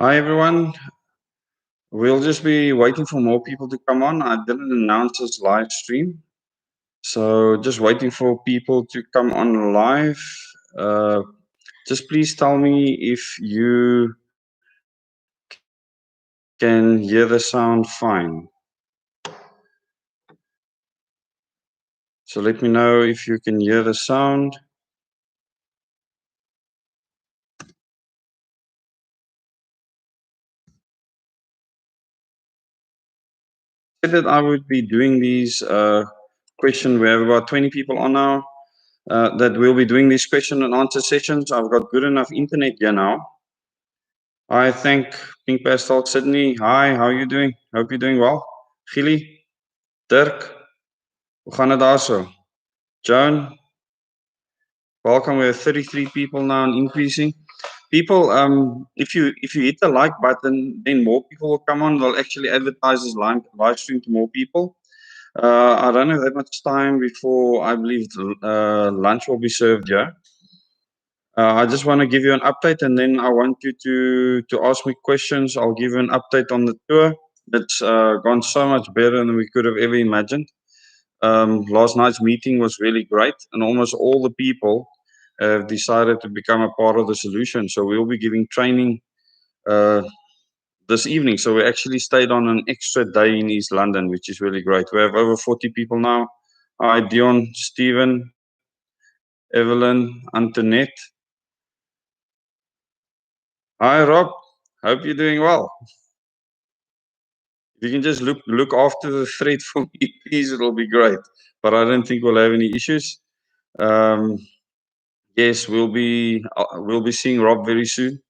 Hi everyone. We'll just be waiting for more people to come on. I didn't announce this live stream, so just waiting for people to come on live. Uh, just please tell me if you can hear the sound fine. So let me know if you can hear the sound. I said that I would be doing these question. We have about 20 people on now. That we'll be doing these question and answer sessions. I've got good enough internet here now. I thank Pink Pastel Sydney. Hi, how are you doing? Hope you're doing well. Gilly, Dirk, hoe gaan het daar so? Joan, welcome. We have 33 people now and increasing. People, if you hit the like button, then more people will come on. They'll actually advertise this live stream to more people. I don't have that much time before I believe lunch will be served here. I just want to give you an update, and then I want you to ask me questions. I'll give you an update on the tour. It's gone so much better than we could have ever imagined. Last night's meeting was really great, and almost all the people have decided to become a part of the solution. So we'll be giving training uh, this evening. So we actually stayed on an extra day in East London, which is really great. We have over 40 people now. Hi, Dion, Stephen, Evelyn, Antoinette. Hi, Rob. Hope you're doing well. If you can just look after the thread for me, please, it'll be great. But I don't think we'll have any issues. Um, yes, we'll be seeing Rob very soon.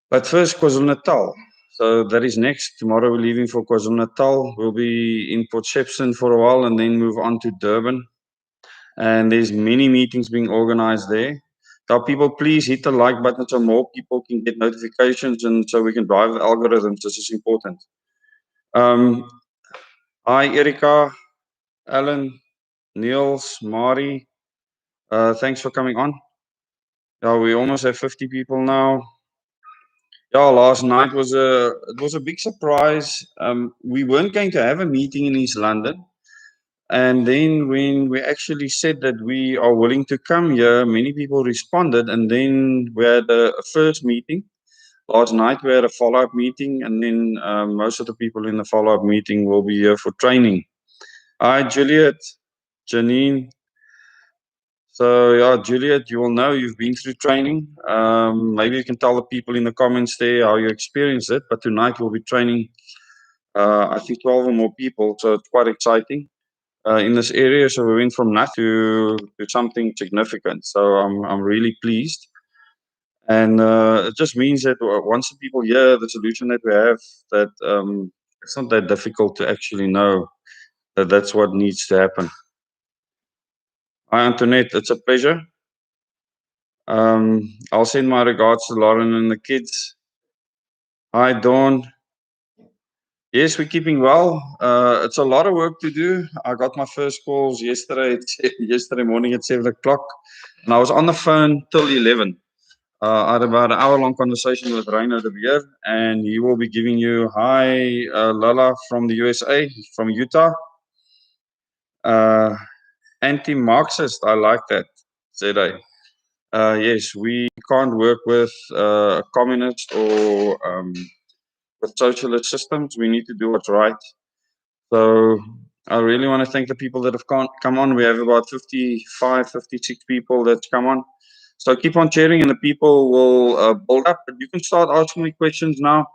But first, KwaZulu-Natal. So that is next. Tomorrow we're leaving for KwaZulu-Natal. We'll be in Port Shepstone for a while and then move on to Durban. And there's many meetings being organized there. Tell people, please hit the like button so more people can get notifications and so we can drive the algorithms. This is important. Hi, Erika, Alan, Niels, Mari. Thanks for coming on. Yeah, we almost have 50 people now. Yeah, last night was a big surprise. We weren't going to have a meeting in East London, and then when we actually said that we are willing to come here, many people responded, and then we had a first meeting. Last night we had a follow-up meeting, and then most of the people in the follow-up meeting will be here for training. Hi, Juliet, Janine. So yeah, Juliet, you will know you've been through training. Maybe you can tell the people in the comments there how you experienced it. But tonight we'll be training, I think 12 or more people. So it's quite exciting in this area. So we went from nothing to something significant. So I'm really pleased. And it just means that once the people hear the solution that we have, that it's not that difficult to actually know that that's what needs to happen. Hi, Antoinette. It's a pleasure. I'll send my regards to Lauren and the kids. Hi, Dawn. Yes, we're keeping well. It's a lot of work to do. I got my first calls yesterday, yesterday morning at 7 o'clock, and I was on the phone till 11. I had about an hour-long conversation with Reino de Beer, and he will be giving you hi, Lala from the USA, from Utah. Anti-Marxist, I like that, ZA. Yes, we can't work with communist or with socialist systems. We need to do what's right. So I really want to thank the people that have come on. We have about 55, 56 people that's come on. So keep on sharing and the people will build up. But you can start asking me questions now.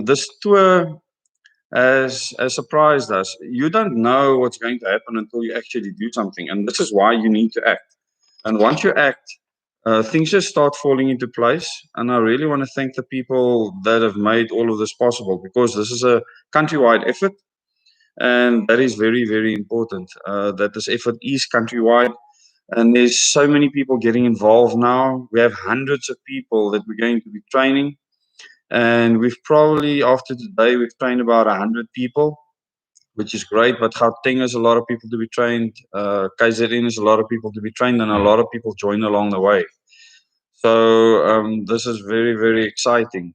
This tour has surprised us. You don't know what's going to happen until you actually do something. And this is why you need to act. And once you act, things just start falling into place. And I really want to thank the people that have made all of this possible because this is a countrywide effort. And that is very, very important that this effort is countrywide. And there's so many people getting involved now. We have hundreds of people that we're going to be training. And we've probably, after today, we've trained about 100 people, which is great. But Gauteng is a lot of people to be trained. KZN is a lot of people to be trained, and a lot of people join along the way. So this is very, very exciting.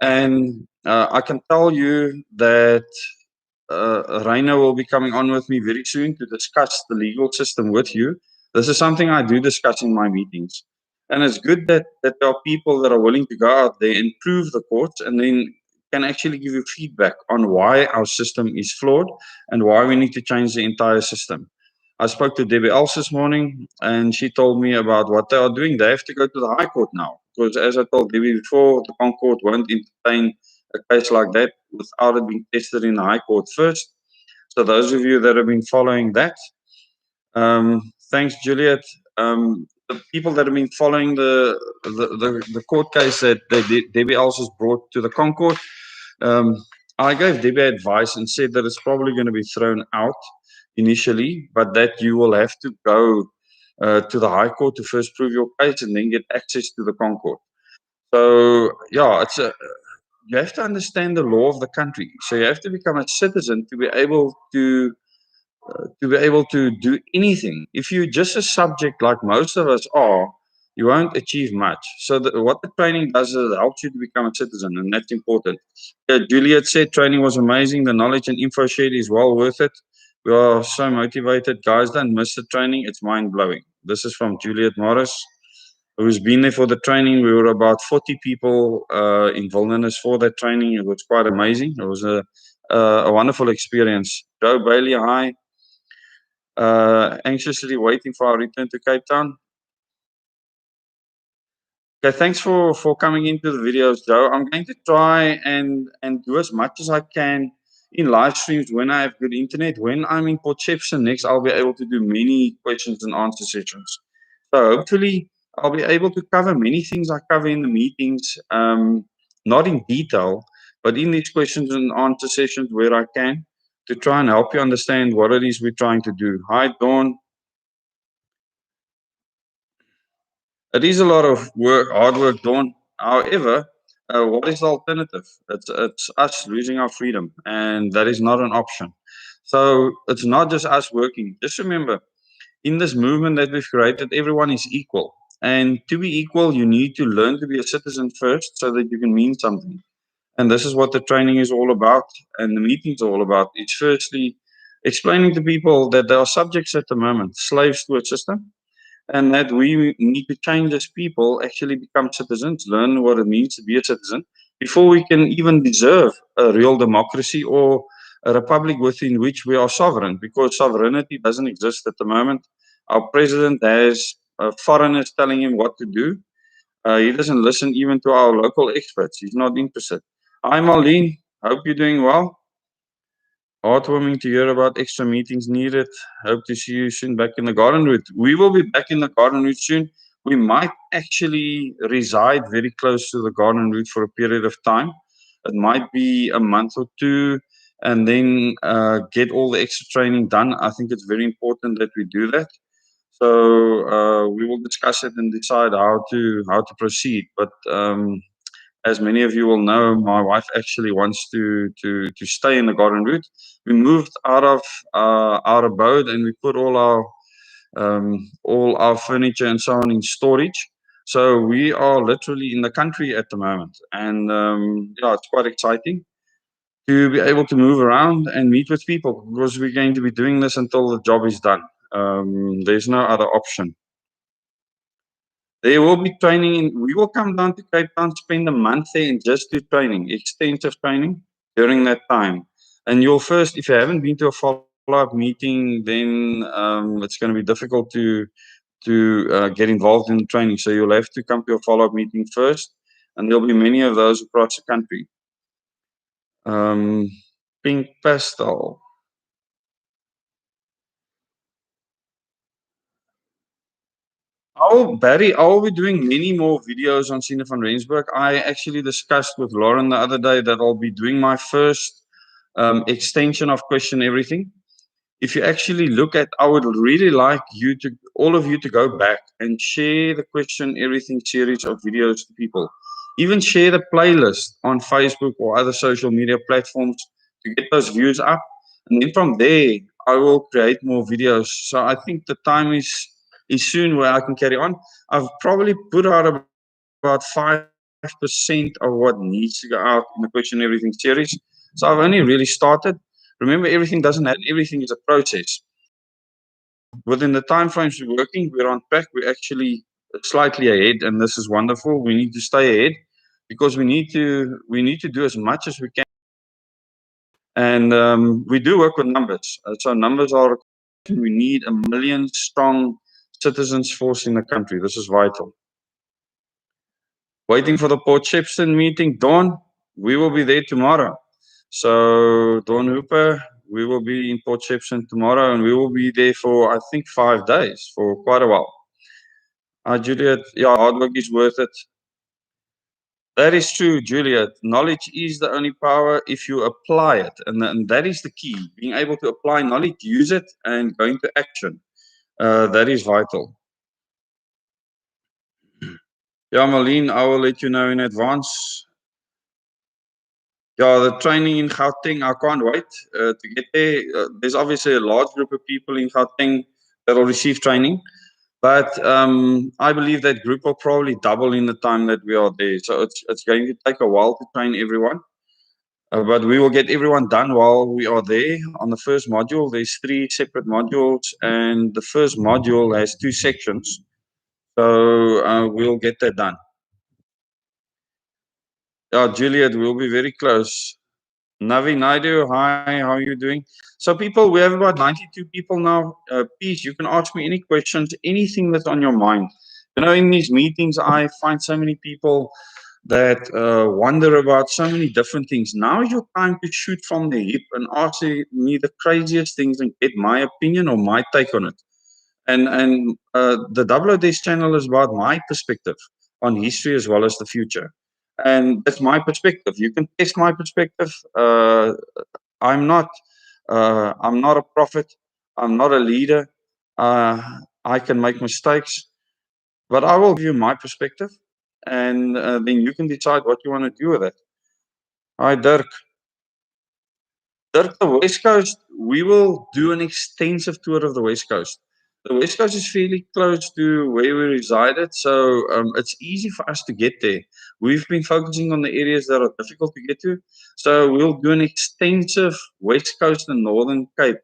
And I can tell you that Rainer will be coming on with me very soon to discuss the legal system with you. This is something I do discuss in my meetings. And it's good that there are people that are willing to go out there and prove the courts and then can actually give you feedback on why our system is flawed and why we need to change the entire system. I spoke to Debbie Else this morning and she told me about what they are doing. They have to go to the High Court now because, as I told Debbie before, the Concord won't entertain a case like that without it being tested in the High Court first. So those of you that have been following that, thanks, Juliet. The people that have been following the court case that Debbie Elsa's brought to the Concord, um, I gave Debbie advice and said that it's probably going to be thrown out initially, but that you will have to go to the High Court to first prove your case and then get access to the Concord. So yeah, you have to understand the law of the country. So you have to become a citizen to be able to do anything. If you're just a subject like most of us are, you won't achieve much. So what the training does is it helps you to become a citizen, and that's important. Juliet said training was amazing. The knowledge and info shared is well worth it. We are so motivated. Guys, don't miss the training. It's mind blowing. This is from Juliet Morris, who's been there for the training. We were about 40 people in Wilderness for that training. It was quite amazing. It was a wonderful experience. Joe Bailey, hi. Anxiously waiting for our return to Cape Town. Okay, thanks for coming into the videos, Joe. I'm going to try and do as much as I can in live streams when I have good internet. When I'm in Port Shepstone next, I'll be able to do many questions and answer sessions. So hopefully I'll be able to cover many things I cover in the meetings, not in detail, but in these questions and answer sessions where I can to try and help you understand what it is we're trying to do. Hi, Dawn. It is a lot of work, hard work done. However, what is the alternative? It's us losing our freedom, and that is not an option. So it's not just us working. Just remember, in this movement that we've created, everyone is equal. And to be equal, you need to learn to be a citizen first so that you can mean something. And this is what the training is all about, and the meeting's all about. It's firstly explaining to people that they are subjects at the moment, slaves to a system, and that we need to change as people, actually become citizens, learn what it means to be a citizen before we can even deserve a real democracy or a republic within which we are sovereign, because sovereignty doesn't exist at the moment. Our president has foreigners telling him what to do. He doesn't listen even to our local experts. He's not interested. Hi, Marlene. Hope you're doing well. Heartwarming to hear about extra meetings needed. Hope to see you soon back in the garden route. We will be back in the garden route soon. We might actually reside very close to the garden route for a period of time. It might be a month or two, and then get all the extra training done. I think it's very important that we do that. So we will discuss it and decide how to proceed. But as many of you will know, my wife actually wants to stay in the garden route. We moved out of our abode and we put all our furniture and so on in storage. So we are literally in the country at the moment, and yeah, it's quite exciting to be able to move around and meet with people, because we're going to be doing this until the job is done. There's no other option. There will be training. We will come down to Cape Town, spend a month there and just do training, extensive training during that time. And you'll first, if you haven't been to a follow-up meeting, then it's going to be difficult to get involved in the training. So you'll have to come to a follow-up meeting first, and there'll be many of those across the country. Pink pastel. Barry, I will be doing many more videos on Cine van Rensburg. I actually discussed with Lauren the other day that I'll be doing my first extension of Question Everything. If you actually look at, I would really like all of you to go back and share the Question Everything series of videos to people. Even share the playlist on Facebook or other social media platforms to get those views up. And then from there, I will create more videos. So I think the time is soon where I can carry on. I've probably put out about 5% of what needs to go out in the question everything series. So I've only really started. Remember, everything doesn't happen. Everything is a process. Within the time frames we're working, we're on track. We're actually slightly ahead, and this is wonderful. We need to stay ahead because we need to do as much as we can. And we do work with numbers. So numbers are, we need a million strong citizens force in the country. This is vital. Waiting for the Port Shepstone meeting. Dawn, we will be there tomorrow. So Dawn Hooper, we will be in Port Shepstone tomorrow, and we will be there for, I think, 5 days, for quite a while. Juliet, yeah, hard work is worth it. That is true, Juliet. Knowledge is the only power if you apply it. And that is the key. Being able to apply knowledge, use it, and go into action. That is vital. Yeah, Marlene, I will let you know in advance. Yeah, the training in Gauteng, I can't wait to get there. There's obviously a large group of people in Gauteng that will receive training. But I believe that group will probably double in the time that we are there. So it's going to take a while to train everyone. But we will get everyone done while we are there. On the first module, there's 3 separate modules, and the first module has 2 sections. So we'll get that done. Yeah, Juliet, we'll be very close. Navi Naidu, hi, how are you doing? So people, we have about 92 people now. Please, you can ask me any questions, anything that's on your mind. You know, in these meetings, I find so many people that wonder about so many different things. Now is your time to shoot from the hip and ask me the craziest things and get my opinion or my take on it. And the Double Days channel is about my perspective on history as well as the future, and that's my perspective. You can test my perspective. I'm not I'm not a prophet. I'm not a leader. I can make mistakes, but I will give you my perspective, and then you can decide what you want to do with it. Hi, Dirk. Dirk, the West Coast, we will do an extensive tour of the West Coast. The West Coast is fairly close to where we resided, so it's easy for us to get there. We've been focusing on the areas that are difficult to get to, so we'll do an extensive West Coast and Northern Cape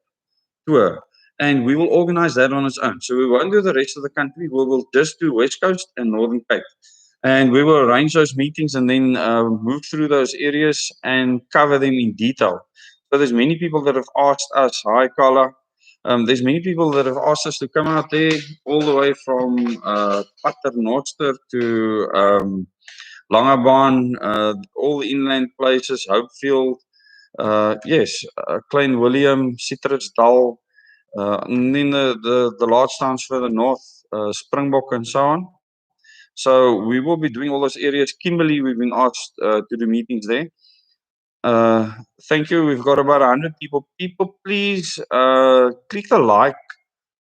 tour, and we will organize that on its own. So we won't do the rest of the country. We will just do West Coast and Northern Cape, and we will arrange those meetings and then move through those areas and cover them in detail. So there's many people that have asked us, hi Carla, there's many people that have asked us to come out there all the way from Paternoster to Langebaan, all the inland places, Hopefield, yes, Klein Willem, Citrusdal, and then the large towns further north, Springbok and so on. So we will be doing all those areas. Kimberley, we've been asked to do meetings there. Thank you. We've got about 100 people. People, please click the like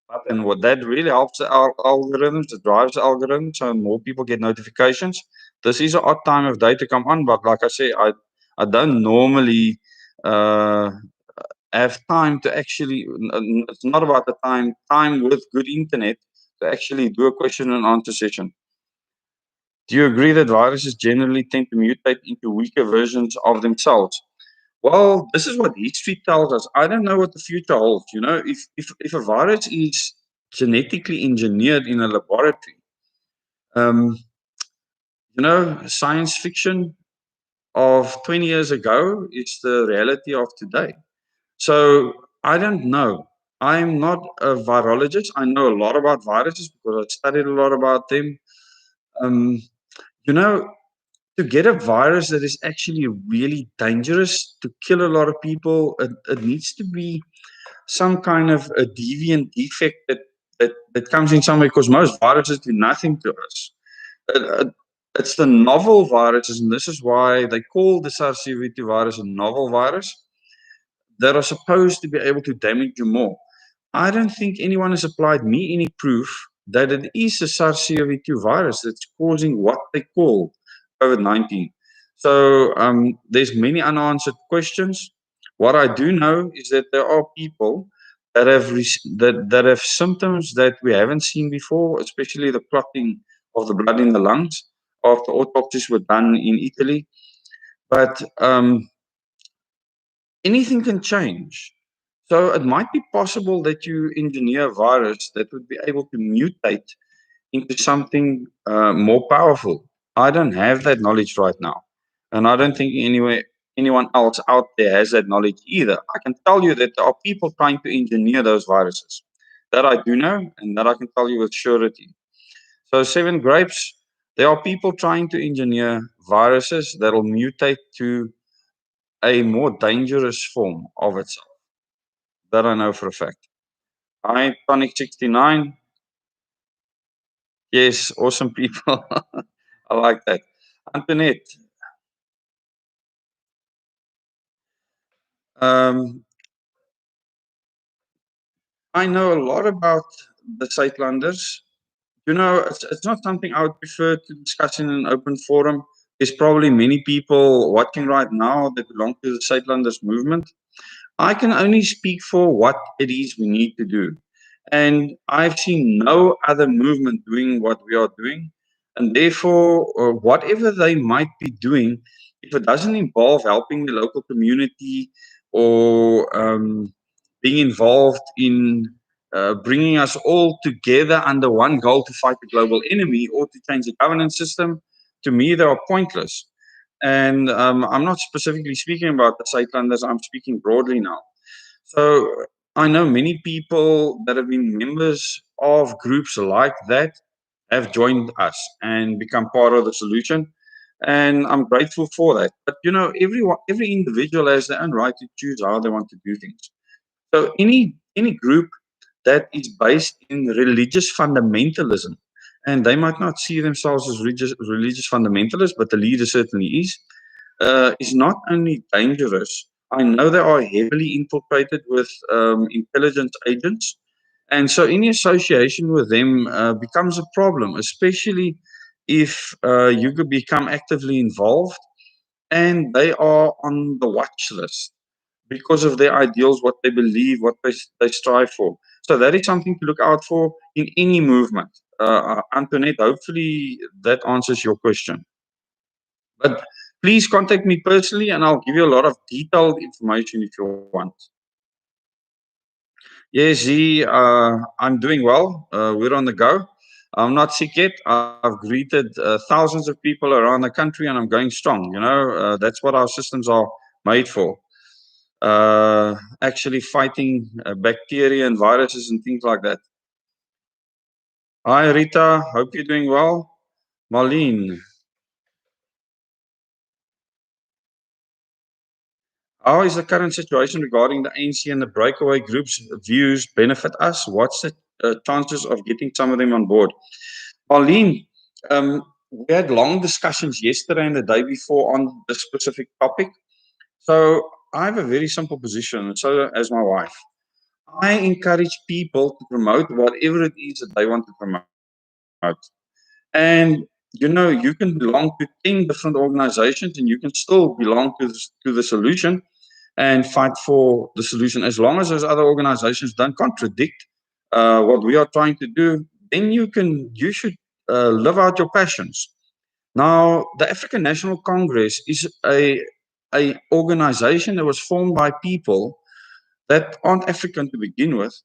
button. What that really helps our algorithms. It drives the algorithm, so more people get notifications. This is an odd time of day to come on, but like I say, I don't normally have time to actually. It's not about the time. Time with good internet to actually do a question and answer session. Do you agree that viruses generally tend to mutate into weaker versions of themselves? Well, this is what history tells us. I don't know what the future holds. You know, if a virus is genetically engineered in a laboratory, um, science fiction of 20 years ago is the reality of today. So I don't know. I'm not a virologist. I know a lot about viruses because I studied a lot about them. Um, you know, to get a virus that is actually really dangerous to kill a lot of people, it needs to be some kind of a deviant defect that comes in somewhere because most viruses do nothing to us. It's the novel viruses, and this is why they call the SARS-CoV-2 virus a novel virus, that are supposed to be able to damage you more. I don't think anyone has supplied me any proof that it is a SARS-CoV-2 virus that's causing what they call COVID-19. So there's many unanswered questions. What I do know is that there are people that that have symptoms that we haven't seen before, especially the clotting of the blood in the lungs. after autopsies were done in Italy. But anything can change. So it might be possible that you engineer a virus that would be able to mutate into something more powerful. I don't have that knowledge right now. And I don't think anyone else out there has that knowledge either. I can tell you that there are people trying to engineer those viruses. That I do know, and that I can tell you with surety. So, Seven Grapes, there are people trying to engineer viruses that will mutate to a more dangerous form of itself. That I know for a fact. I, Tonic 69, yes, awesome people. I like that. Antoinette, um, I know a lot about the Zuidlanders. It's not something I would prefer to discuss in an open forum. There's probably many people watching right now that belong to the Zuidlanders movement. I can only speak for what it is we need to do. And I've seen no other movement doing what we are doing. And therefore, whatever they might be doing, if it doesn't involve helping the local community or being involved in bringing us all together under one goal to fight the global enemy or to change the governance system, to me, they are pointless. And I'm not specifically speaking about the Zuidlanders, I'm speaking broadly now. So I know many people that have been members of groups like that have joined us and become part of the solution. And I'm grateful for that. But every individual has their own right to choose how they want to do things. So any group that is based in religious fundamentalism, and they might not see themselves as religious fundamentalists, but the leader certainly is not only dangerous. I know they are heavily infiltrated with intelligence agents, and so any association with them becomes a problem, especially if you could become actively involved and they are on the watch list because of their ideals, what they believe, what they strive for. So that is something to look out for in any movement. Antoinette, hopefully that answers your question. But please contact me personally and I'll give you a lot of detailed information if you want. Yes, Z, I'm doing well. We're on the go. I'm not sick yet. I've greeted thousands of people around the country and I'm going strong. That's what our systems are made for. Actually fighting bacteria and viruses and things like that. Hi, Rita. Hope you're doing well. Marlene, how is the current situation regarding the ANC and the breakaway groups' views benefit us? What's the chances of getting some of them on board? Marlene, we had long discussions yesterday and the day before on this specific topic. So I have a very simple position, and so as my wife. I encourage people to promote whatever it is that they want to promote. And you can belong to 10 different organizations and you can still belong to the solution and fight for the solution. As long as those other organizations don't contradict what we are trying to do, then you should live out your passions. Now, the African National Congress is a organization that was formed by people that aren't African to begin with.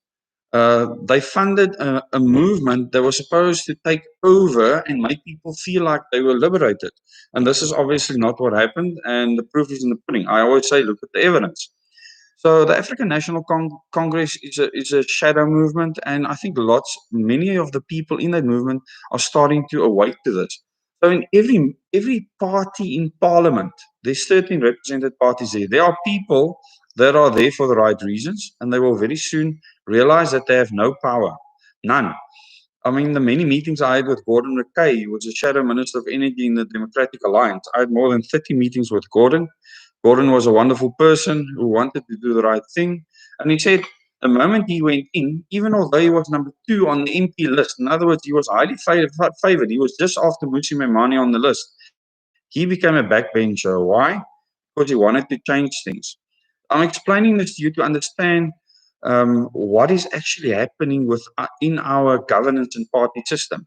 They funded a movement that was supposed to take over and make people feel like they were liberated. And this is obviously not what happened, and the proof is in the pudding. I always say, look at the evidence. So the African National Congress is a shadow movement, and I think many of the people in that movement are starting to awake to this. So in every party in parliament, there's 13 represented parties there. There are people that are there for the right reasons, and they will very soon realize that they have no power, none. I mean, the many meetings I had with Gordon McKay, who was the Shadow Minister of Energy in the Democratic Alliance. I had more than 30 meetings with Gordon. Gordon was a wonderful person who wanted to do the right thing. And he said the moment he went in, even although he was number 2 on the MP list, in other words, he was highly favored. He was just after Musi Memani on the list. He became a backbencher. Why? Because he wanted to change things. I'm explaining this to you to understand what is actually happening in our governance and party system.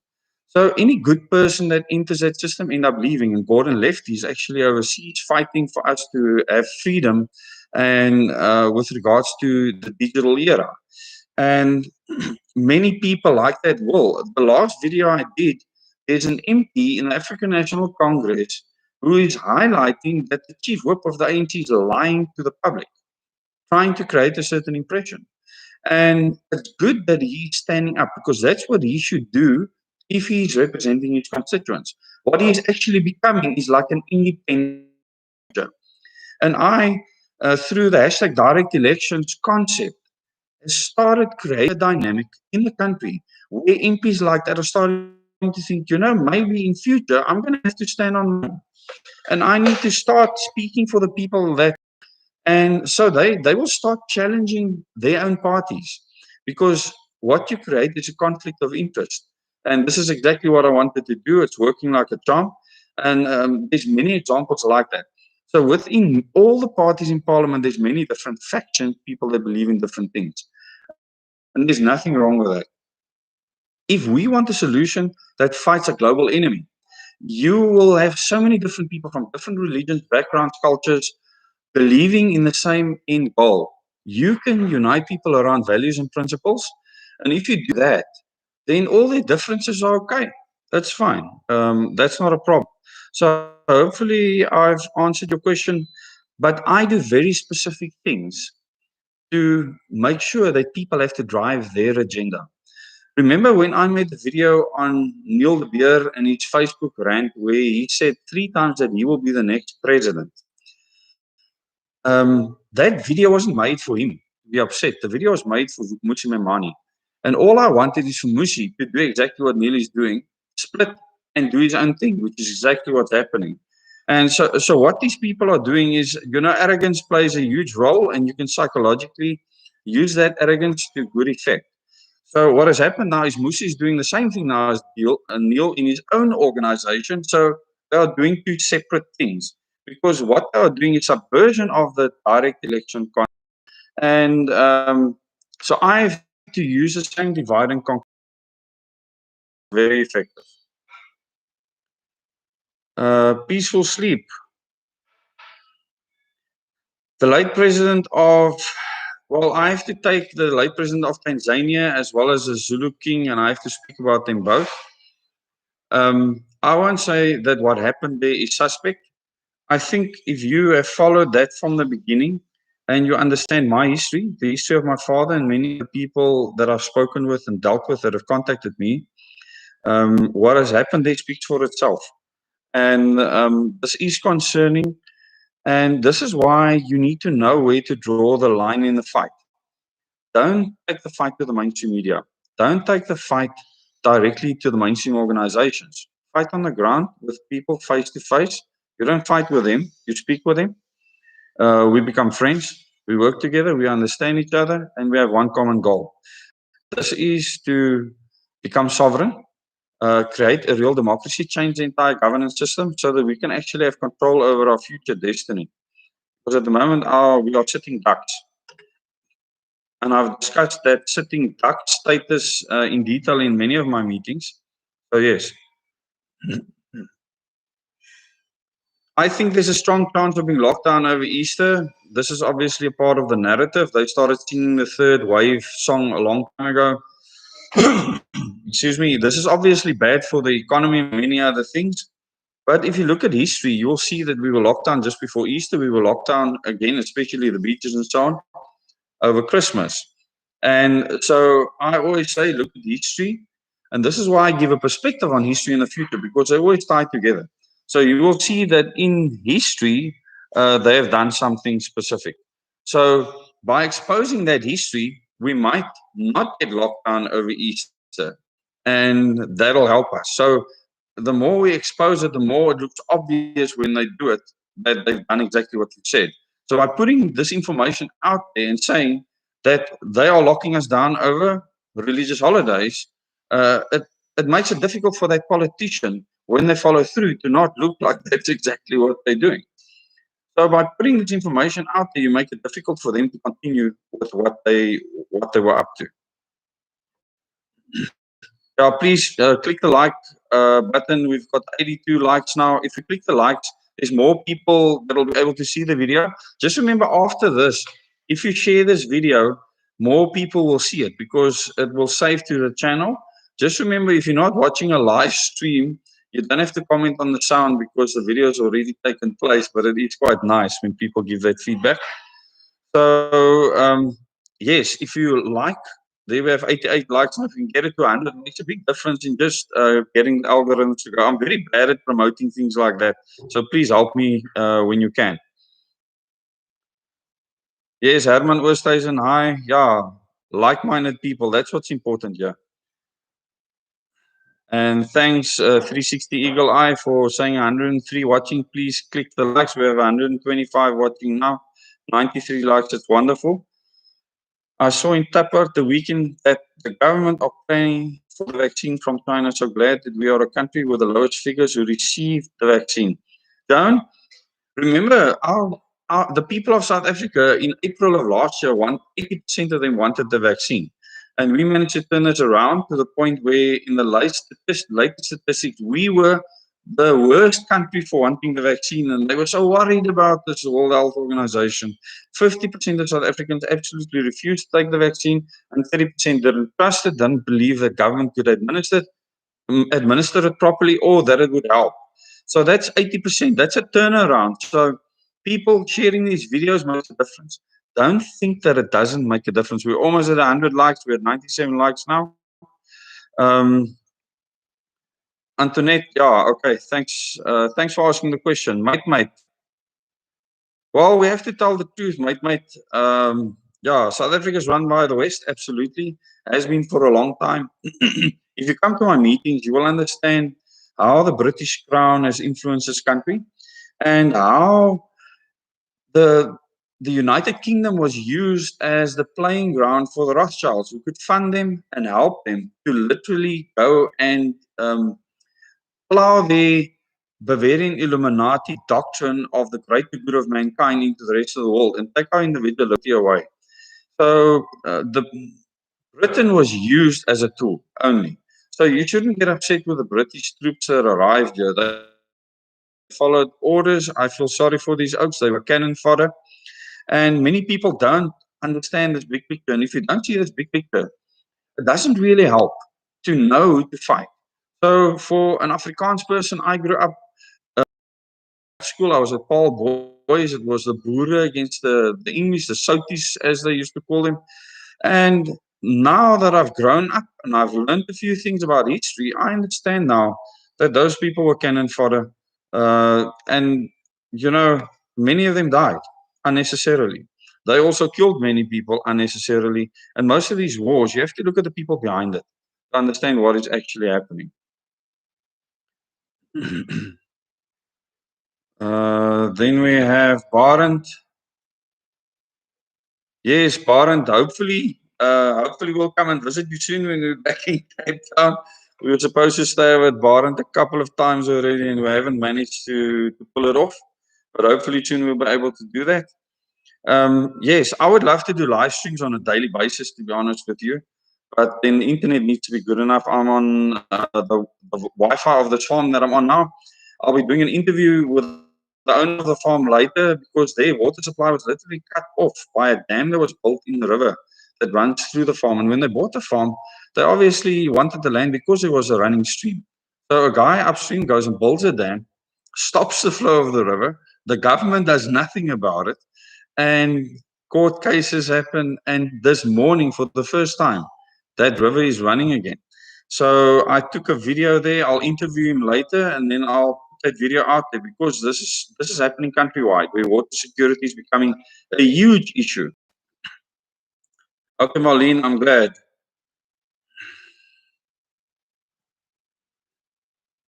So any good person that enters that system end up leaving. And Gordon left. He's actually overseas fighting for us to have freedom and with regards to the digital era. And many people like that will. The last video I did, there's an MP in the African National Congress who is highlighting that the chief whip of the ANC is lying to the public, trying to create a certain impression. And it's good that he's standing up because that's what he should do if he's representing his constituents. What he's actually becoming is like an independent. And through the hashtag direct elections concept, has started creating a dynamic in the country where MPs like that are starting to think, maybe in future I'm going to have to stand on my own. And I need to start speaking for the people that and so they will start challenging their own parties because what you create is a conflict of interest. And this is exactly what I wanted to do. It's working like a charm. And there's many examples like that. So within all the parties in parliament, there's many different factions, people that believe in different things. And there's nothing wrong with that. If we want a solution that fights a global enemy, you will have so many different people from different religions, backgrounds, cultures, believing in the same end goal. You can unite people around values and principles. And if you do that, then all their differences are okay. That's fine. That's not a problem. So hopefully I've answered your question, but I do very specific things to make sure that people have to drive their agenda. Remember when I made the video on Neil de Beer and his Facebook rant where he said 3 times that he will be the next president? That video wasn't made for him to be upset. The video was made for Musi Memani. And all I wanted is for Musi to do exactly what Neil is doing, split and do his own thing, which is exactly what's happening. And so what these people are doing is, arrogance plays a huge role, and you can psychologically use that arrogance to good effect. So what has happened now is Musi is doing the same thing now as Neil in his own organization. So they are doing two separate things because what they are doing is a version of the direct election concept. And so I have to use the same divide and conquer very effective. Peaceful sleep. The late president of, well, I have to take the late president of Tanzania as well as the Zulu king, and I have to speak about them both. I won't say that what happened there is suspect. I think if you have followed that from the beginning and you understand my history, the history of my father, and many of the people that I've spoken with and dealt with that have contacted me, what has happened there speaks for itself. And this is concerning. And this is why you need to know where to draw the line in the fight. Don't take the fight to the mainstream media. Don't take the fight directly to the mainstream organizations. Fight on the ground with people face to face. You don't fight with them, you speak with them. We become friends, we work together, we understand each other, and we have one common goal. This is to become sovereign, create a real democracy, change the entire governance system so that we can actually have control over our future destiny. Because at the moment, we are sitting ducks. And I've discussed that sitting duck status in detail in many of my meetings. So yes, I think there's a strong chance of being locked down over Easter. This is obviously a part of the narrative. They started singing the third wave song a long time ago. Excuse me. This is obviously bad for the economy and many other things. But if you look at history, you will see that we were locked down just before Easter. We were locked down again, especially the beaches and so on, over Christmas. And so I always say, look at history. And this is why I give a perspective on history in the future, because they always tie together. So you will see that in history, they have done something specific. So by exposing that history, we might not get locked down over Easter, and that'll help us. So the more we expose it, the more it looks obvious when they do it that they've done exactly what you said. So by putting this information out there and saying that they are locking us down over religious holidays, it makes it difficult for that politician when they follow through to not look like that's exactly what they're doing. So by putting this information out there, you make it difficult for them to continue with what they were up to. Yeah, please click the like button. We've got 82 likes now. If you click the likes, there's more people that will be able to see the video. Just remember, after this, if you share this video, more people will see it because it will save to the channel. Just remember, if you're not watching a live stream, you don't have to comment on the sound because the video has already taken place, but it is quite nice when people give that feedback. So, yes, if you like, there we have 88 likes, and if you can get it to 100, it makes a big difference in just getting the algorithms to go. I'm very bad at promoting things like that, so please help me when you can. Yes, Herman Oosthuizen, hi. Yeah, like-minded people, that's what's important, yeah. And thanks, 360 Eagle Eye, for saying 103 watching. Please click the likes. We have 125 watching now, 93 likes. It's wonderful. I saw in Tapper the weekend that the government are paying for the vaccine from China. So glad that we are a country with the lowest figures who received the vaccine. Don't remember the people of South Africa in April of last year, 80% of them wanted the vaccine. And we managed to turn it around to the point where, in the latest statistics, we were the worst country for wanting the vaccine. And they were so worried about this World Health Organization. 50% of South Africans absolutely refused to take the vaccine, and 30% didn't trust it, didn't believe the government could administer it properly or that it would help. So that's 80%. That's a turnaround. So people sharing these videos makes a difference. Don't think that it doesn't make a difference. We're almost at 100 likes. We're at 97 likes now. Um, Antoinette, yeah, okay. Thanks. Thanks for asking the question, mate. Well, we have to tell the truth, mate. Yeah, South Africa is run by the West, absolutely. Has been for a long time. If you come to my meetings, you will understand how the British Crown has influenced this country and how the the United Kingdom was used as the playing ground for the Rothschilds, who could fund them and help them to literally go and plow the Bavarian Illuminati doctrine of the greater good of mankind into the rest of the world and take our individuality away. So the Britain was used as a tool only. So you shouldn't get upset with the British troops that arrived here. They followed orders. I feel sorry for these oaks. They were cannon fodder. And many people don't understand this big picture. And if you don't see this big picture, it doesn't really help to know to fight. So for an Afrikaans person, I grew up school. I was at Paul Boys. It was the Boere against the English, the Soties, as they used to call them. And now that I've grown up and I've learned a few things about history, I understand now that those people were cannon fodder. And, you know, many of them died unnecessarily. They also killed many people unnecessarily. And most of these wars, you have to look at the people behind it to understand what is actually happening. Then we have Barent. Yes, Barend, hopefully we'll come and visit you soon when we're back in Cape Town. We were supposed to stay over at Barend a couple of times already, and we haven't managed to pull it off. But hopefully soon we'll be able to do that. Yes, I would love to do live streams on a daily basis, to be honest with you. But then the internet needs to be good enough. I'm on the Wi-Fi of the farm that I'm on now. I'll be doing an interview with the owner of the farm later because their water supply was literally cut off by a dam that was built in the river that runs through the farm. And when they bought the farm, they obviously wanted the land because there was a running stream. So a guy upstream goes and builds a dam, stops the flow of the river. The government does nothing about it. And court cases happen. And this morning, for the first time, that river is running again. So I took a video there. I'll interview him later, and then I'll put that video out there because this is happening countrywide, where water security is becoming a huge issue. Okay, Marlene, I'm glad.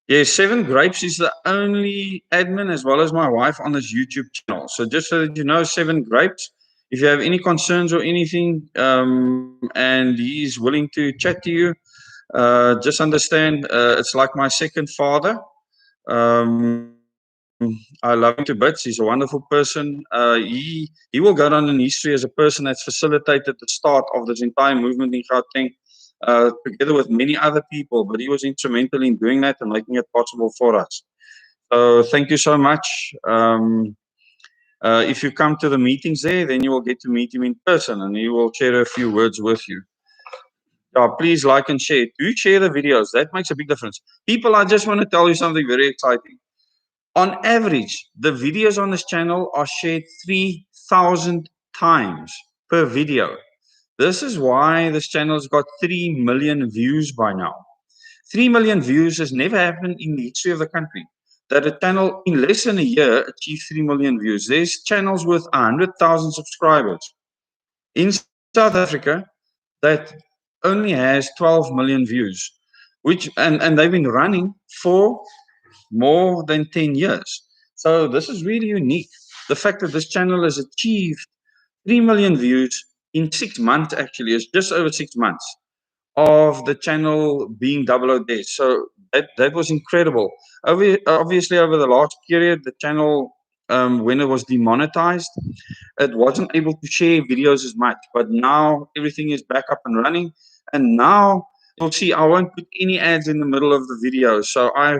Yes, Seven Grapes is the only admin as well as my wife on this YouTube channel. So just so that you know, Seven Grapes, if you have any concerns or anything, and he's willing to chat to you, just understand it's like my second father. Um, I love him to bits. He's a wonderful person. He will go down in history as a person that's facilitated the start of this entire movement in Gauteng. together with many other people, but he was instrumental in doing that and making it possible for us. So thank you so much. If you come to the meetings there, then you will get to meet him in person and he will share a few words with you. Please like and share. Do share the videos. That makes a big difference. People, I just want to tell you something very exciting. On average, the videos on this channel are shared 3,000 times per video. This is why this channel's got 3 million views by now. 3 million views has never happened in the history of the country. That a channel in less than a year achieved 3 million views. There's channels with 100,000 subscribers in South Africa that only has 12 million views, and they've been running for more than 10 years. So this is really unique. The fact that this channel has achieved 3 million views in 6 months, actually, is just over 6 months of the channel being double O days. So that was incredible. Obviously, over the last period, the channel, when it was demonetized, it wasn't able to share videos as much. But now everything is back up and running. And now you'll see I won't put any ads in the middle of the video. So I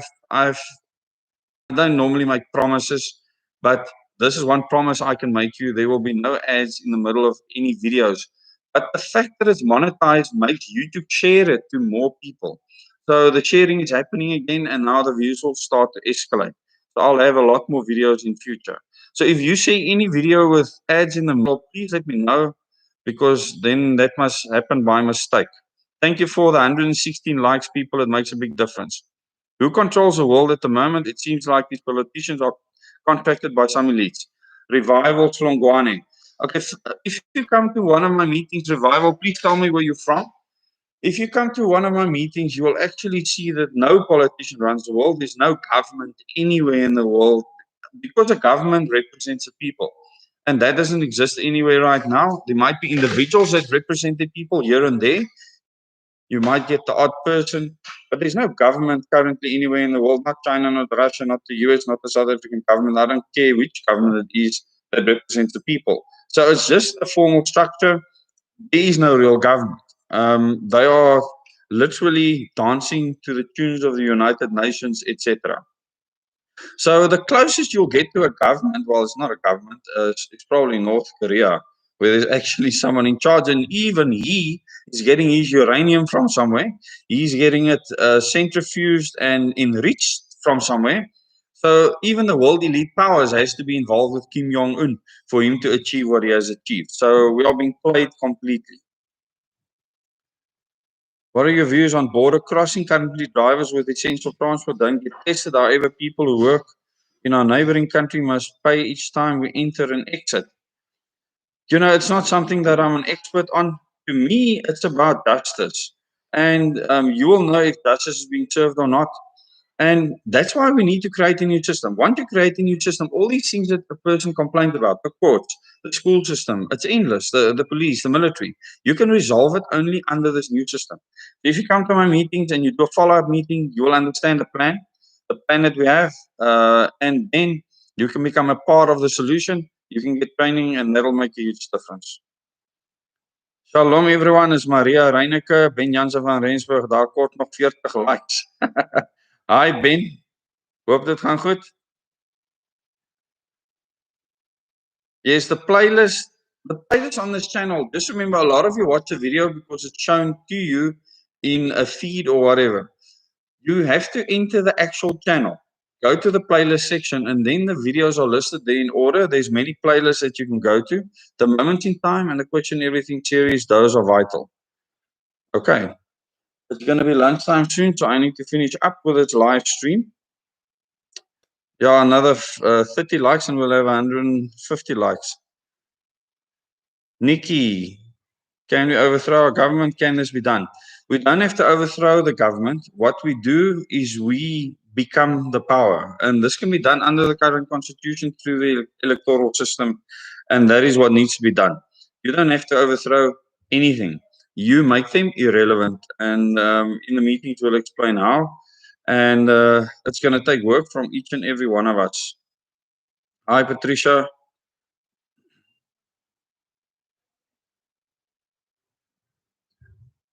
don't normally make promises, but this is one promise I can make you. There will be no ads in the middle of any videos. But the fact that it's monetized makes YouTube share it to more people. So the sharing is happening again, and now the views will start to escalate. So I'll have a lot more videos in future. So if you see any video with ads in the middle, please let me know, because then that must happen by mistake. Thank you for the 116 likes, people. It makes a big difference. Who controls the world at the moment? It seems like these politicians are contracted by some elites. Revival Slongwane. Okay, if you come to one of my meetings, Revival, please tell me where you're from. If you come to one of my meetings, you will actually see that no politician runs the world. There's no government anywhere in the world, because a government represents the people. And that doesn't exist anywhere right now. There might be individuals that represent the people here and there. You might get the odd person, but there's no government currently anywhere in the world, not China, not Russia, not the US, not the South African government. I don't care which government it is that represents the people. So it's just a formal structure. There is no real government. They are literally dancing to the tunes of the United Nations, etc. So the closest you'll get to a government, well, it's not a government, it's probably North Korea, where there's actually someone in charge, and even he is getting his uranium from somewhere. He's getting it centrifuged and enriched from somewhere. So even the world elite powers has to be involved with Kim Jong-un for him to achieve what he has achieved. So we are being played completely. What are your views on border crossing? Currently, drivers with essential transport don't get tested. However, people who work in our neighboring country must pay each time we enter and exit. You know, it's not something that I'm an expert on. To me, it's about justice. And you will know if justice is being served or not. And that's why we need to create a new system. Once you create a new system, all these things that the person complained about, the courts, the school system, it's endless, the police, the military, you can resolve it only under this new system. If you come to my meetings and you do a follow-up meeting, you will understand the plan that we have, and then you can become a part of the solution. You can get training, and that'll make a huge difference. Shalom everyone, is Maria Reineke, Ben Jansen van Rensburg, daar kort nog 40 likes. Hi Ben, hoop dit gaan goed. Yes, the playlist on this channel, just remember, a lot of you watch a video because it's shown to you in a feed or whatever. You have to enter the actual channel, go to the playlist section, and then the videos are listed there in order. There's many playlists that you can go to. The moment in time and the question everything series, those are vital. Okay, it's going to be lunchtime soon, so I need to finish up with its live stream. Yeah, another 30 likes and we'll have 150 likes. Nikki, can we overthrow our government? Can this be done? We don't have to overthrow the government. What we do is we become the power. And this can be done under the current constitution through the electoral system. And that is what needs to be done. You don't have to overthrow anything. You make them irrelevant. And in the meetings, we'll explain how. And it's going to take work from each and every one of us. Hi, Patricia.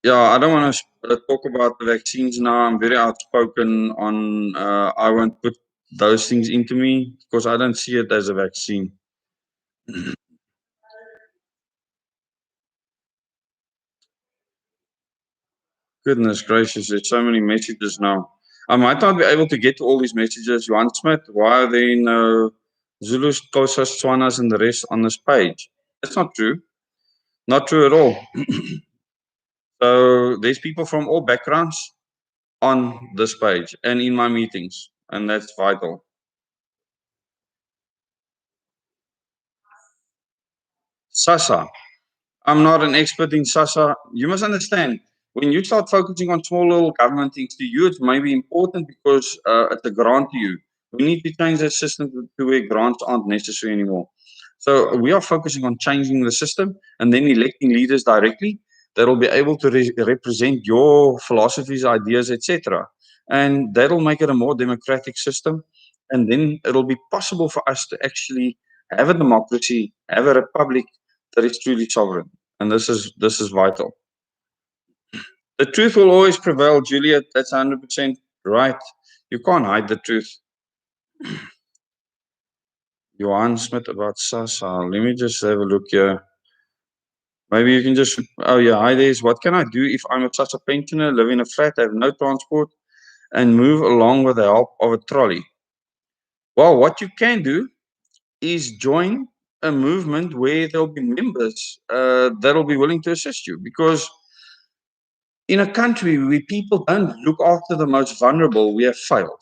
Yeah, I don't want to talk about the vaccines now. I'm very outspoken on. I won't put those things into me because I don't see it as a vaccine. Goodness gracious, there's so many messages now. I might not be able to get to all these messages. Johan Smith, why are there no Zulus, Xhosas, Tswanas, and the rest on this page? That's not true. Not true at all. So there's people from all backgrounds on this page and in my meetings, and that's vital. Sasa, I'm not an expert in Sasa. You must understand, when you start focusing on small little government things, to you, it may be important because it's a grant to you. We need to change that system to where grants aren't necessary anymore. So we are focusing on changing the system and then electing leaders directly that will be able to represent your philosophies, ideas, etc. And that'll make it a more democratic system. And then it'll be possible for us to actually have a democracy, have a republic that is truly sovereign. And this is vital. The truth will always prevail, Juliet. That's 100% right. You can't hide the truth. Johan Smith about Sasa. Let me just have a look here. Maybe you can just. Oh yeah, hi there. What can I do if I'm a Sasa pensioner, live in a flat, have no transport, and move along with the help of a trolley? Well, what you can do is join a movement where there'll be members that'll be willing to assist you because in a country where people don't look after the most vulnerable, we have failed.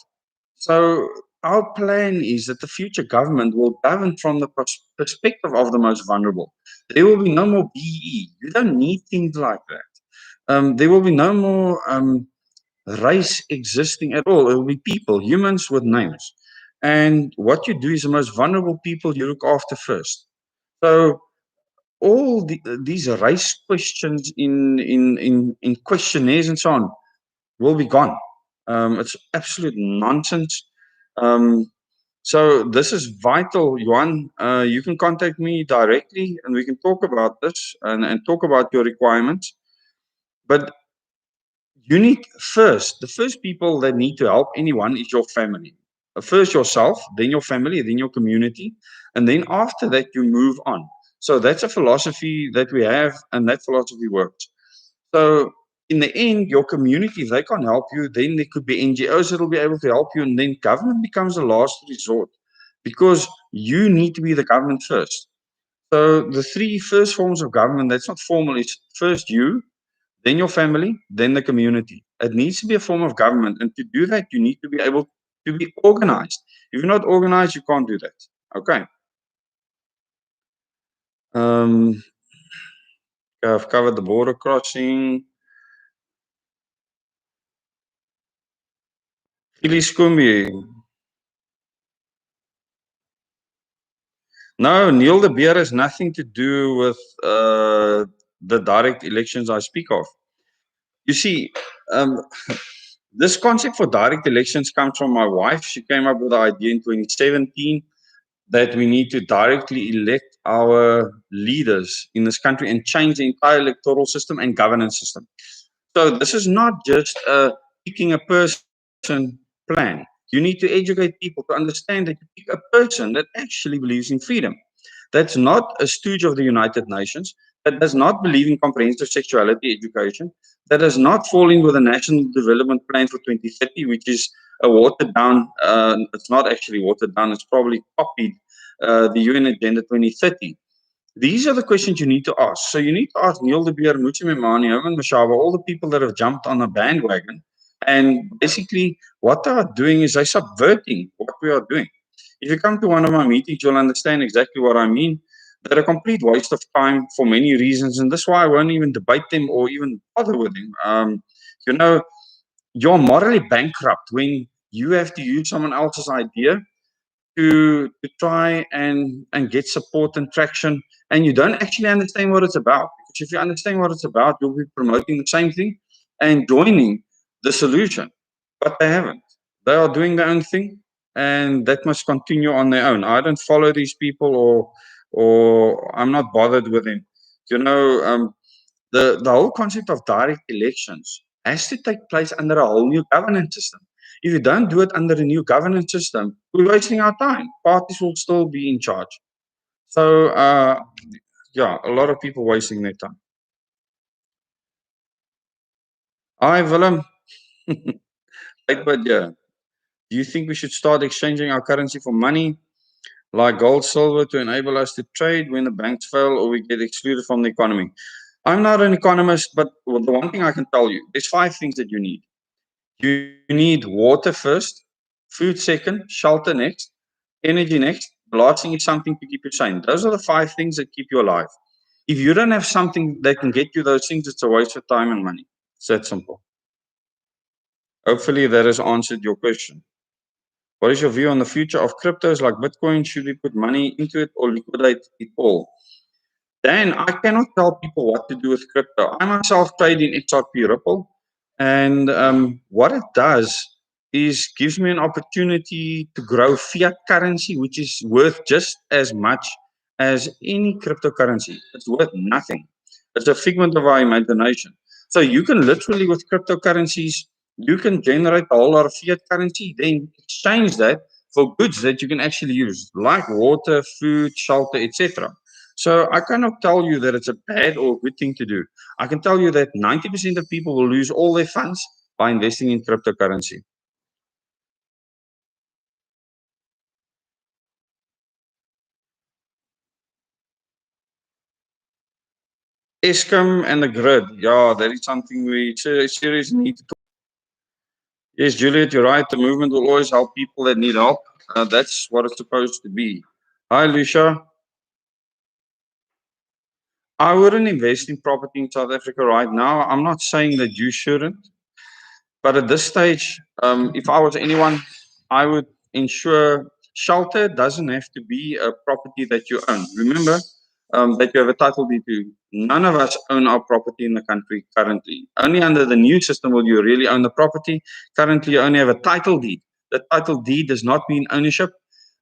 So our plan is that the future government will govern from the perspective of the most vulnerable. There will be no more BE. You don't need things like that. There will be no more race existing at all. It will be people, humans with names. And what you do is the most vulnerable people you look after first. So all these race questions in questionnaires and so on will be gone. It's absolute nonsense. Um, so this is vital, Yuan. You can contact me directly, and we can talk about this and talk about your requirements. But you need first, the first people that need to help anyone is your family. First yourself, then your family, then your community, and then after that you move on. So that's a philosophy that we have, and that philosophy works. So in the end, your community, if they can't help you, then there could be NGOs that will be able to help you, and then government becomes the last resort because you need to be the government first. So the three first forms of government that's not formal is first you, then your family, then the community. It needs to be a form of government, and to do that, you need to be able to be organized. If you're not organized, you can't do that. Okay. Um, I've covered the border crossing. Phyllis Kumbi. No, Neil de Beer has nothing to do with the direct elections I speak of. You see, um, this concept for direct elections comes from my wife. She came up with the idea in 2017 that we need to directly elect our leaders in this country and change the entire electoral system and governance system. So this is not just picking a person plan. You need to educate people to understand that you pick a person that actually believes in freedom. That's not a stooge of the United Nations, that does not believe in comprehensive sexuality education, that does not fall in with the National Development Plan for 2030, which is a watered down, it's not actually watered down, it's probably copied the UN Agenda 2030. These are the questions you need to ask. So you need to ask Neil de Beer, Muchi Memani, Herman Mashaba, all the people that have jumped on the bandwagon. And basically, what they are doing is they're subverting what we are doing. If you come to one of my meetings, you'll understand exactly what I mean. They're a complete waste of time for many reasons, and that's why I won't even debate them or even bother with them. You know, you're morally bankrupt when you have to use someone else's idea to try and get support and traction, and you don't actually understand what it's about. Because if you understand what it's about, you'll be promoting the same thing and joining the solution. But they haven't. They are doing their own thing, and that must continue on their own. I don't follow these people, or I'm not bothered with them. You know, The whole concept of direct elections has to take place under a whole new governance system. If you don't do it under a new governance system, we're wasting our time. Parties will still be in charge. So, yeah, a lot of people wasting their time. Hi, Willem. Right, but yeah, do you think we should start exchanging our currency for money, like gold, silver, to enable us to trade when the banks fail or we get excluded from the economy? I'm not an economist, but the one thing I can tell you, there's five things that you need. You need water first, food second, shelter next, energy next. The last thing is something to keep you sane. Those are the five things that keep you alive. If you don't have something that can get you those things, it's a waste of time and money. It's that simple. Hopefully that has answered your question. What is your view on the future of cryptos like Bitcoin? Should we put money into it or liquidate it all? Dan, I cannot tell people what to do with crypto. I myself trade in XRP Ripple, and what it does is gives me an opportunity to grow fiat currency, which is worth just as much as any cryptocurrency. It's worth nothing. It's a figment of our imagination. So you can literally, with cryptocurrencies, you can generate a whole lot of fiat currency, then exchange that for goods that you can actually use, like water, food, shelter, etc. So I cannot tell you that it's a bad or good thing to do. I can tell you that 90% of people will lose all their funds by investing in cryptocurrency. Eskom and the grid. Yeah, that is something we seriously need to talk. Yes, Juliet, you're right. The movement will always help people that need help. That's what it's supposed to be. Hi, Lucia. I wouldn't invest in property in South Africa right now. I'm not saying that you shouldn't. But at this stage, if I was anyone, I would ensure shelter doesn't have to be a property that you own. Remember that you have a title deed to. None of us own our property in the country currently. Only under the new system will you really own the property. Currently, you only have a title deed. The title deed does not mean ownership.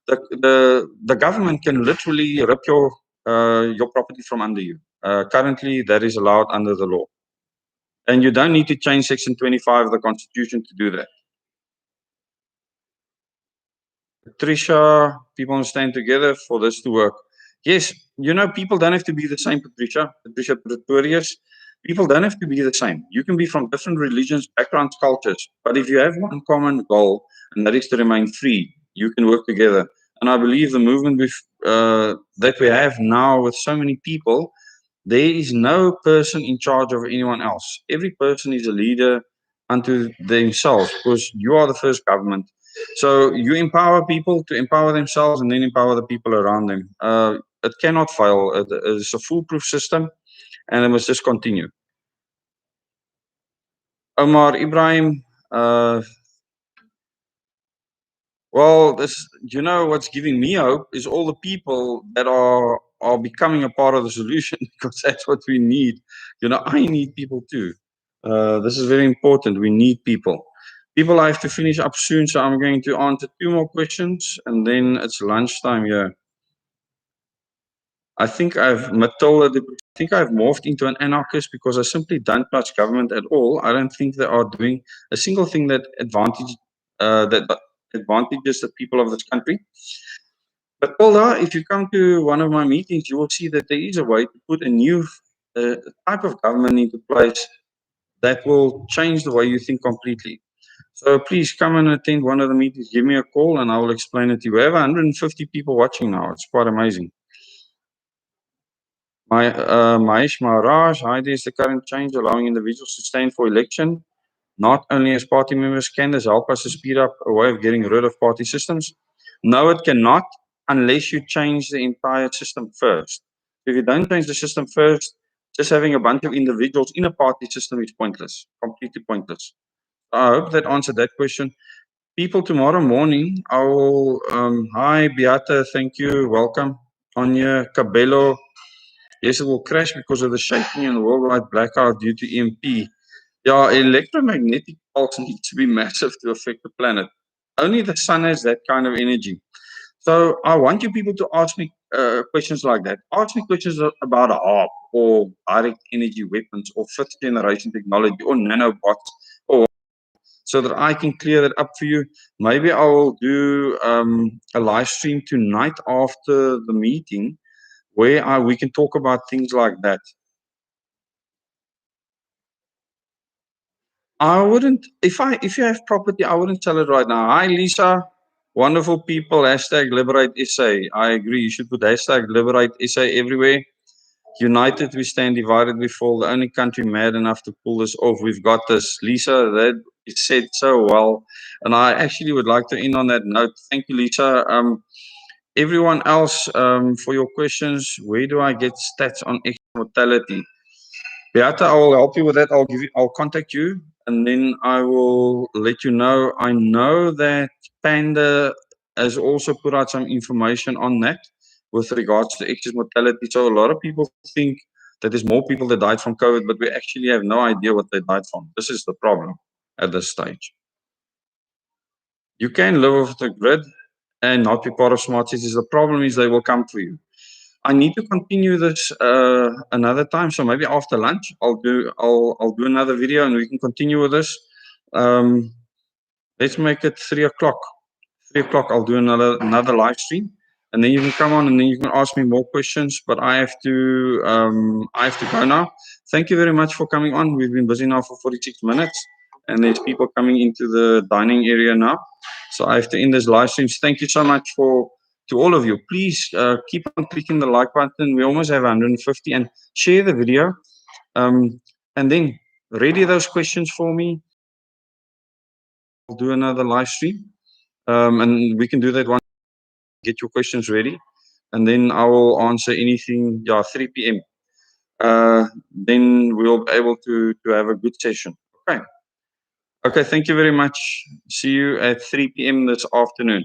The government can literally rip your property from under you. Currently, that is allowed under the law. And you don't need to change Section 25 of the Constitution to do that. Patricia, people must stand together for this to work. Yes, people don't have to be the same, Patricia. Patricia Pretorius. People don't have to be the same. You can be from different religions, backgrounds, cultures. But if you have one common goal, and that is to remain free, you can work together. And I believe the movement that we have now with so many people, there is no person in charge of anyone else. Every person is a leader unto themselves because you are the first government. So you empower people to empower themselves and then empower the people around them. It cannot fail. It's a foolproof system and it must just continue. Omar Ibrahim, well, what's giving me hope is all the people that are becoming a part of the solution because that's what we need. I need people too. This is very important. We need people. People, I have to finish up soon, so I'm going to answer two more questions, and then it's lunchtime here. I think I've morphed into an anarchist because I simply don't trust government at all. I don't think they are doing a single thing that advantages the people of this country. But Paula, if you come to one of my meetings, you will see that there is a way to put a new type of government into place that will change the way you think completely. So please come and attend one of the meetings. Give me a call and I will explain it to you. We have 150 people watching now. It's quite amazing. Mahesh Maharaj, hi, there's the current change allowing individuals to stand for election. Not only as party members, can this help us to speed up a way of getting rid of party systems? No, it cannot unless you change the entire system first. If you don't change the system first, just having a bunch of individuals in a party system is pointless, completely pointless. I hope that answered that question. People, tomorrow morning, I will, hi, Beata, thank you, welcome. Anya, Cabello, yes, it will crash because of the shaking and worldwide blackout due to EMP. Yeah, electromagnetic pulse needs to be massive to affect the planet. Only the sun has that kind of energy. So I want you people to ask me questions like that. Ask me questions about a harp or direct energy weapons or fifth generation technology or nanobots, or so that I can clear that up for you. Maybe I will do a live stream tonight after the meeting where we can talk about things like that. I wouldn't, if you have property, I wouldn't sell it right now. Hi, Lisa. Wonderful people. Hashtag Liberate SA. I agree. You should put hashtag Liberate SA everywhere. United we stand, divided we fall. The only country mad enough to pull this off. We've got this. Lisa, that is said so well. And I actually would like to end on that note. Thank you, Lisa. Everyone else, for your questions, where do I get stats on extra mortality? Beata, I will help you with that. I'll contact you and then I will let you know. I know that Panda has also put out some information on that with regards to excess mortality. So a lot of people think that there's more people that died from COVID, but we actually have no idea what they died from. This is the problem at this stage. You can live off the grid and not be part of smart cities. The problem is they will come for you. I need to continue this another time. So maybe after lunch, I'll do another video and we can continue with this. Let's make it 3 o'clock. 3 o'clock, I'll do another live stream, and then you can come on and then you can ask me more questions. But I have to go now. Thank you very much for coming on. We've been busy now for 46 minutes, and there's people coming into the dining area now. So I have to end this live stream. Thank you so much to all of you. Please keep on clicking the like button. We almost have 150, and share the video. And then ready those questions for me. I'll do another live stream. And we can do that one. Get your questions ready, and then I will answer anything. Yeah, 3 p.m. Then we'll be able to have a good session. Okay. Okay. Thank you very much. See you at 3 p.m. this afternoon.